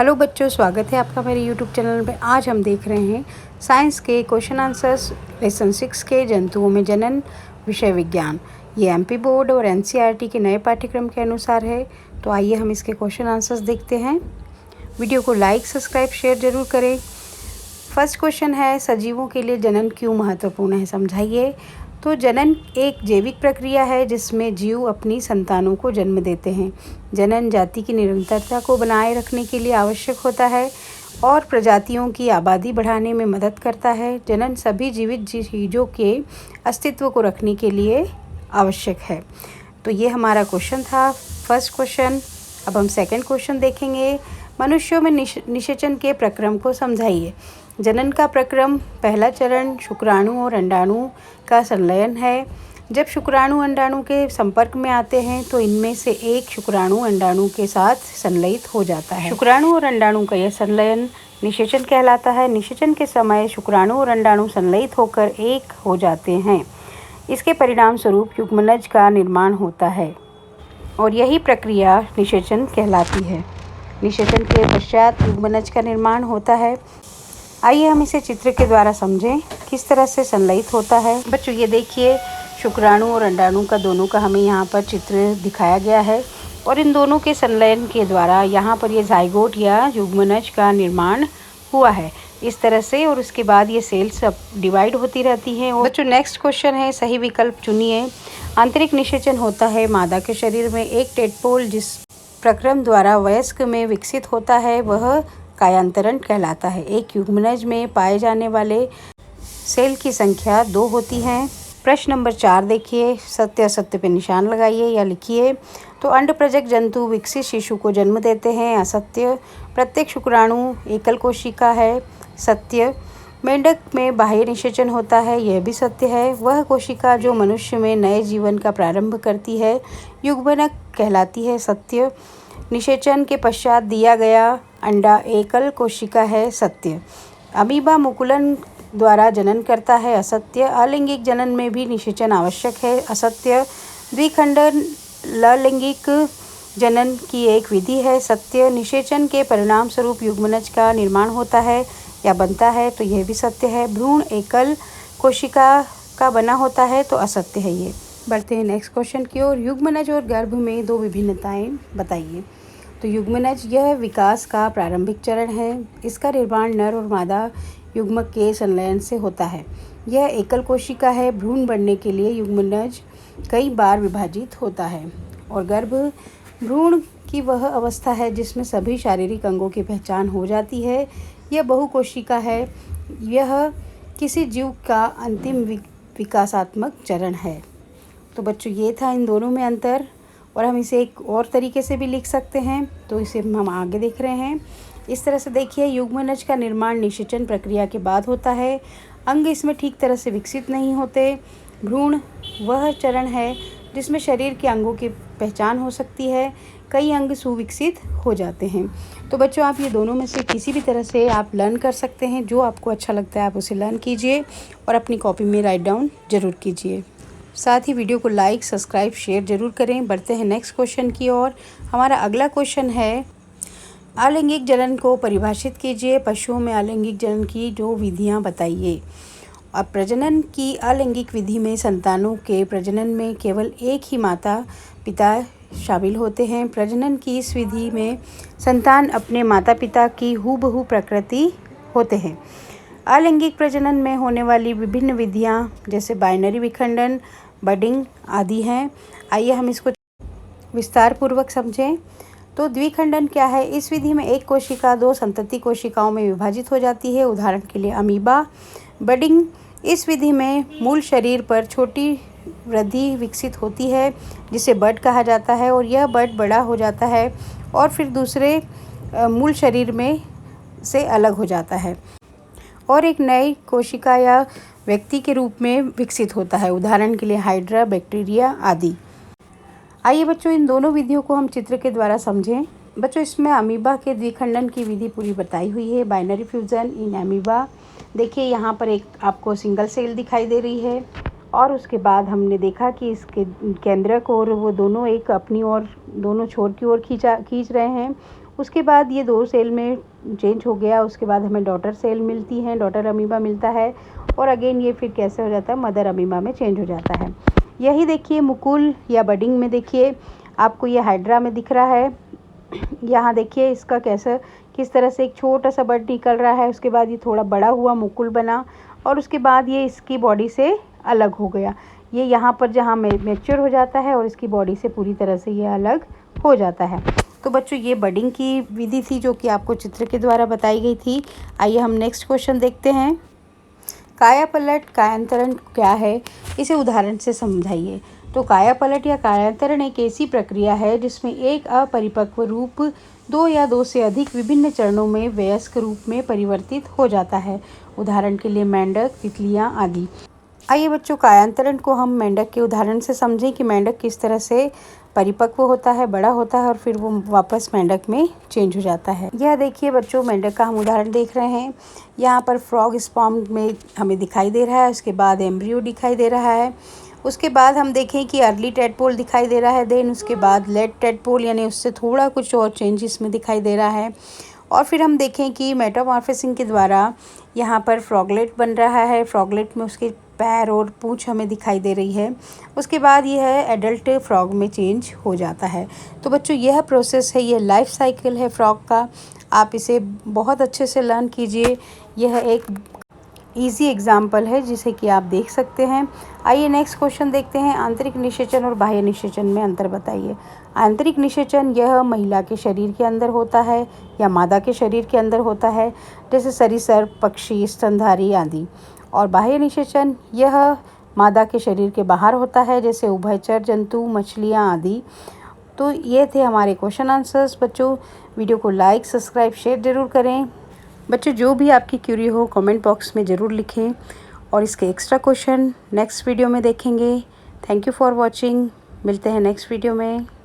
Hello बच्चों, स्वागत है आपका मेरे यूट्यूब चैनल में। आज हम देख रहे हैं साइंस के क्वेश्चन आंसर्स लेसन 6 के जंतुओं में जनन विषय विज्ञान। ये एमपी बोर्ड और एनसीईआरटी के नए पाठ्यक्रम के अनुसार है। तो आइए हम इसके क्वेश्चन आंसर्स देखते हैं। वीडियो को लाइक, सब्सक्राइब, शेयर ज़रूर करें। फर्स्ट क्वेश्चन है, सजीवों के लिए जनन क्यों महत्वपूर्ण है, समझाइए। तो जनन एक जैविक प्रक्रिया है जिसमें जीव अपनी संतानों को जन्म देते हैं। जनन जाति की निरंतरता को बनाए रखने के लिए आवश्यक होता है और प्रजातियों की आबादी बढ़ाने में मदद करता है। जनन सभी जीवित चीज़ों के अस्तित्व को रखने के लिए आवश्यक है। तो ये हमारा क्वेश्चन था, फर्स्ट क्वेश्चन। अब हम सेकंड क्वेश्चन देखेंगे। मनुष्यों में निषेचन के प्रक्रम को समझाइए। जनन का प्रक्रम, पहला चरण शुक्राणु और अंडाणु का संलयन है। जब शुक्राणु अंडाणु के संपर्क में आते हैं तो इनमें से एक शुक्राणु अंडाणु के साथ संलयित हो जाता है। शुक्राणु और अंडाणु का यह संलयन निषेचन कहलाता है। निषेचन के समय शुक्राणु और अंडाणु संलयित होकर एक हो जाते हैं। इसके परिणाम स्वरूप युग्मनज का निर्माण होता है और यही प्रक्रिया निषेचन कहलाती है। निषेचन के पश्चात युग्मनज का निर्माण होता है। आइए हम इसे चित्र के द्वारा समझें किस तरह से संलयित होता है। बच्चों ये देखिए, शुक्राणु और अंडाणु का दोनों का हमें यहाँ पर चित्र दिखाया गया है और इन दोनों के संलयन के द्वारा यहाँ पर ये जाइगोट या युग्मनज का निर्माण हुआ है इस तरह से। और उसके बाद ये सेल्स अब डिवाइड होती रहती हैं। और बच्चों नेक्स्ट क्वेश्चन है, सही विकल्प चुनिए। आंतरिक निषेचन होता है मादा के शरीर में। एक टेडपोल जिस प्रक्रम द्वारा वयस्क में विकसित होता है वह कायांतरण कहलाता है। एक युग्मनज में पाए जाने वाले सेल की संख्या 2 होती है। प्रश्न नंबर 4 देखिए, सत्य असत्य पे निशान लगाइए या लिखिए। तो अंडप्रजक जंतु विकसित शिशु को जन्म देते हैं, असत्य। प्रत्येक शुक्राणु एकल कोशिका है, सत्य। मेंढक में बाह्य निषेचन होता है, यह भी सत्य है। वह कोशिका जो मनुष्य में नए जीवन का प्रारंभ करती है युग्मनक कहलाती है, सत्य। निषेचन के पश्चात दिया गया अंडा एकल कोशिका है, सत्य। अमीबा मुकुलन द्वारा जनन करता है, असत्य। अलैंगिक जनन में भी निषेचन आवश्यक है, असत्य। द्विखंडन लैंगिक जनन की एक विधि है, सत्य। निषेचन के परिणाम स्वरूप युग्मनज का निर्माण होता है या बनता है, तो यह भी सत्य है। भ्रूण एकल कोशिका का बना होता है, तो असत्य है ये। बढ़ते हैं नेक्स्ट क्वेश्चन की ओर। युग्मनज और गर्भ में 2 विभिन्नताएं बताइए। तो युग्मनज यह विकास का प्रारंभिक चरण है। इसका निर्माण नर और मादा युग्मक के संलयन से होता है। यह एकल कोशिका है। भ्रूण बढ़ने के लिए युग्मनज कई बार विभाजित होता है। और गर्भ भ्रूण की वह अवस्था है जिसमें सभी शारीरिक अंगों की पहचान हो जाती है। यह बहुकोशिका है। यह किसी जीव का अंतिम विकासात्मक चरण है। तो बच्चों ये था इन दोनों में अंतर। और हम इसे एक और तरीके से भी लिख सकते हैं, तो इसे हम आगे देख रहे हैं। इस तरह से देखिए, युग्मनज का निर्माण निषेचन प्रक्रिया के बाद होता है। अंग इसमें ठीक तरह से विकसित नहीं होते। भ्रूण वह चरण है जिसमें शरीर के अंगों की पहचान हो सकती है। कई अंग सुविकसित हो जाते हैं। तो बच्चों आप ये दोनों में से किसी भी तरह से आप लर्न कर सकते हैं। जो आपको अच्छा लगता है आप उसे लर्न कीजिए और अपनी कॉपी में राइट डाउन ज़रूर कीजिए। साथ ही वीडियो को लाइक, सब्सक्राइब, शेयर ज़रूर करें। बढ़ते हैं नेक्स्ट क्वेश्चन की ओर। हमारा अगला क्वेश्चन है, अलैंगिक जनन को परिभाषित कीजिए। पशुओं में अलैंगिक जनन की 2 विधियां बताइए। अब प्रजनन की अलैंगिक विधि में संतानों के प्रजनन में केवल एक ही माता पिता शामिल होते हैं। प्रजनन की इस विधि में संतान अपने माता पिता की हूबहू प्रकृति होते हैं। अलैंगिक प्रजनन में होने वाली विभिन्न विधियां जैसे बाइनरी विखंडन, बडिंग आदि हैं। आइए हम इसको विस्तार पूर्वक समझें। तो द्विखंडन क्या है? इस विधि में एक कोशिका 2 संतति कोशिकाओं में विभाजित हो जाती है, उदाहरण के लिए अमीबा। बडिंग इस विधि में मूल शरीर पर छोटी वृद्धि विकसित होती है जिसे बड कहा जाता है और यह बड बड़ा हो जाता है और फिर दूसरे मूल शरीर में से अलग हो जाता है और एक नई कोशिका या व्यक्ति के रूप में विकसित होता है, उदाहरण के लिए हाइड्रा, बैक्टीरिया आदि। आइए बच्चों इन दोनों विधियों को हम चित्र के द्वारा समझें। बच्चों इसमें अमीबा के द्विखंडन की विधि पूरी बताई हुई है। Binary fusion in amoeba. देखिए यहाँ पर एक आपको सिंगल सेल दिखाई दे रही है और उसके बाद हमने देखा कि इसके केंद्रक और वो दोनों एक अपनी ओर दोनों छोर की ओर खींच रहे हैं उसके बाद ये 2 सेल में चेंज हो गया। उसके बाद हमें डॉटर सेल मिलती हैं, डॉटर अमीबा मिलता है और अगेन ये फिर कैसे हो जाता है, मदर अमीबा में चेंज हो जाता है। यही देखिए मुकुल या बडिंग में देखिए आपको ये हाइड्रा में दिख रहा है। यहाँ देखिए इसका कैसा किस तरह से एक छोटा सा बड निकल रहा है, उसके बाद ये थोड़ा बड़ा हुआ मुकुल बना और उसके बाद ये इसकी बॉडी से अलग हो गया। ये यहाँ पर जहाँ मैच्योर हो जाता है और इसकी बॉडी से पूरी तरह से ये अलग हो जाता है। तो बच्चों ये बडिंग की विधि थी जो कि आपको चित्र के द्वारा बताई गई थी। आइए हम नेक्स्ट क्वेश्चन देखते हैं। कायापलट कायांतरण क्या है, इसे उदाहरण से समझाइए। तो कायापलट या कायांतरण एक ऐसी प्रक्रिया है जिसमें एक अपरिपक्व रूप 2 या 2 से अधिक विभिन्न चरणों में वयस्क रूप में परिवर्तित हो जाता है। उदाहरण के लिए मेंढक, तितलियां आदि। आइए बच्चों कायांतरण को हम मेंढक के उदाहरण से समझें कि मेंढक किस तरह से परिपक्व होता है, बड़ा होता है और फिर वो वापस मेंढक में चेंज हो जाता है। यह देखिए बच्चों मेंढक का हम उदाहरण देख रहे हैं। यहाँ पर फ्रॉग स्पर्म में हमें दिखाई दे रहा है, उसके बाद एम्ब्रियो दिखाई दे रहा है, उसके बाद हम देखें कि अर्ली टेडपोल दिखाई दे रहा है, देन उसके बाद लेट टेडपोल यानी उससे थोड़ा कुछ और चेंज इसमें दिखाई दे रहा है। और फिर हम देखें कि मेटामॉर्फोसिस के द्वारा यहाँ पर फ्रॉगलेट बन रहा है। फ्रॉगलेट में उसके पैर और पूंछ हमें दिखाई दे रही है। उसके बाद यह एडल्ट फ्रॉग में चेंज हो जाता है। तो बच्चों यह प्रोसेस है, यह लाइफ साइकिल है फ्रॉग का। आप इसे बहुत अच्छे से लर्न कीजिए। यह एक इजी एग्जाम्पल है जिसे कि आप देख सकते हैं। आइए नेक्स्ट क्वेश्चन देखते हैं। आंतरिक निषेचन और बाह्य निषेचन में अंतर बताइए। आंतरिक निषेचन यह महिला के शरीर के अंदर होता है या मादा के शरीर के अंदर होता है, जैसे सरीसृप, पक्षी, स्तनधारी आदि। और बाह्य निषेचन यह मादा के शरीर के बाहर होता है, जैसे उभयचर जंतु, मछलियाँ आदि। तो ये थे हमारे क्वेश्चन आंसर्स। बच्चों वीडियो को लाइक, सब्सक्राइब, शेयर ज़रूर करें। बच्चों जो भी आपकी क्यूरी हो कमेंट बॉक्स में ज़रूर लिखें और इसके एक्स्ट्रा क्वेश्चन नेक्स्ट वीडियो में देखेंगे। Thank you for watching. मिलते हैं नेक्स्ट वीडियो में।